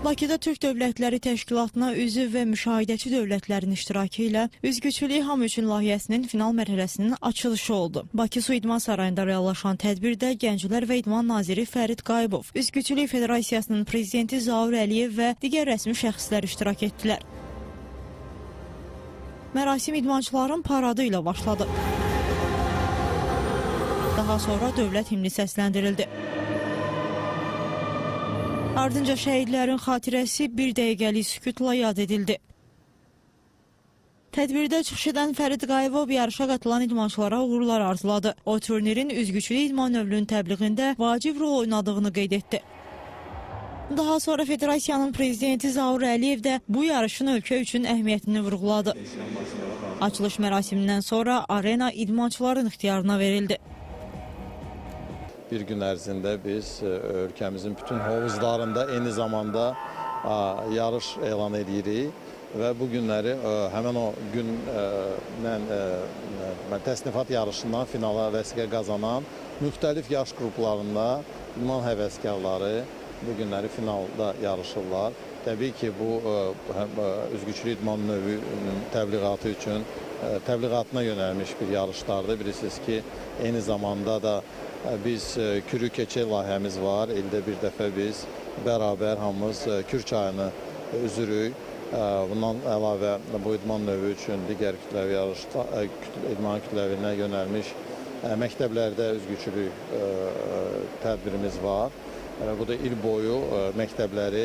Bakıda Türk Dövlətləri Təşkilatına üzv və müşahidəçi dövlətlərin iştirakı ilə Üzgüçülük Hamı üçün layihəsinin final mərhələsinin açılışı oldu. Bakı Su İdman Sarayında reallaşan tədbirdə Gənclər və İdman naziri Fərid Qayıbov, Üzgüçülük Federasiyasının prezidenti Zaur Əliyev və digər rəsmi şəxslər iştirak etdilər. Mərasim idmançıların paradı ilə başladı. Daha sonra dövlət himni səsləndirildi. Ardınca şəhidlərin xatirəsi bir dəqiqəlik sükutla yad edildi. Tədbirdə çıxış edən Fərid Qayıbov yarışa qatılan idmançılara uğurlar arzuladı. O, turnirin üzgüçülük idman növünün təbliğində vacib rol oynadığını qeyd etdi. Daha sonra Federasiyanın prezidenti Zaur Əliyev də bu yarışın ölkə üçün əhəmiyyətini vurğuladı. Açılış mərasimindən sonra arena idmançıların ixtiyarına verildi. Bir gün ərzində biz ölkəmizin bütün hovuzlarında eyni zamanda yarış elan edirik və bu günləri həmin o gündən təsnifat yarışından finala vəsiqə qazanan müxtəlif yaş qruplarında idman həvəskarları bu günləri finalda yarışırlar. Təbii ki, bu üzgüçülük idman növünün təbliğatı üçün təbliğatına yönəlmiş bir yarışlardır. Bilirsiniz ki, eyni zamanda da biz Kürü keçə layihəmiz var. İldə bir dəfə biz bərabər hamımız Kür çayını üzürük. Bundan əlavə bu idman növü üçün digər kütləvi idman kütləvinə yönəlmiş məktəblərdə üzgüçülük tədbirimiz var. Bu da il boyu məktəbləri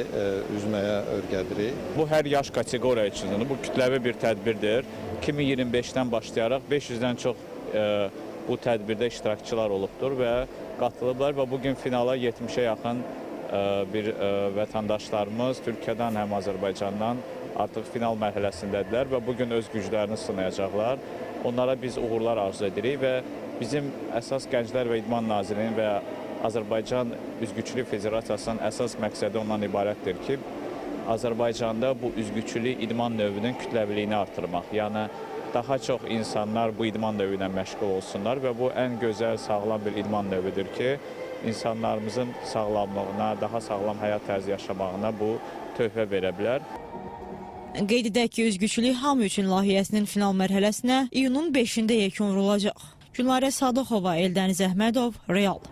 üzməyə öyrədirik. Bu hər yaş kateqoriya üçün bu kütləvi bir tədbirdir. 2025-dən başlayaraq 500-dən çox bu tədbirdə iştirakçılar olubdur və qatılıblar və bugün finala 70-ə yaxın bir vətəndaşlarımız Türkiyədən həm Azərbaycandan artıq final mərhələsindədirlər və bugün öz güclərini sınayacaqlar. Onlara biz uğurlar arzu edirik və bizim əsas Gənclər və İdman Nazirliyinin və Azərbaycan Üzgüçülük Federasiyasının əsas məqsədi ondan ibarətdir ki, Azərbaycanda bu üzgüçülük idman növünün kütləviliyini artırmaq. Yəni, daha çox insanlar bu idman növü ilə məşğul olsunlar və bu ən gözəl, sağlam bir idman növüdür ki, insanlarımızın sağlamlığına, daha sağlam həyat tərzi yaşamağına bu töhfə verə bilər. Qeyd edək ki, Üzgüçülük Hamı üçün layihəsinin final mərhələsinə iyunun 5-də yekun vurulacaq. Gülarə Sadıxova, Eldəniz Əhmədov, Real.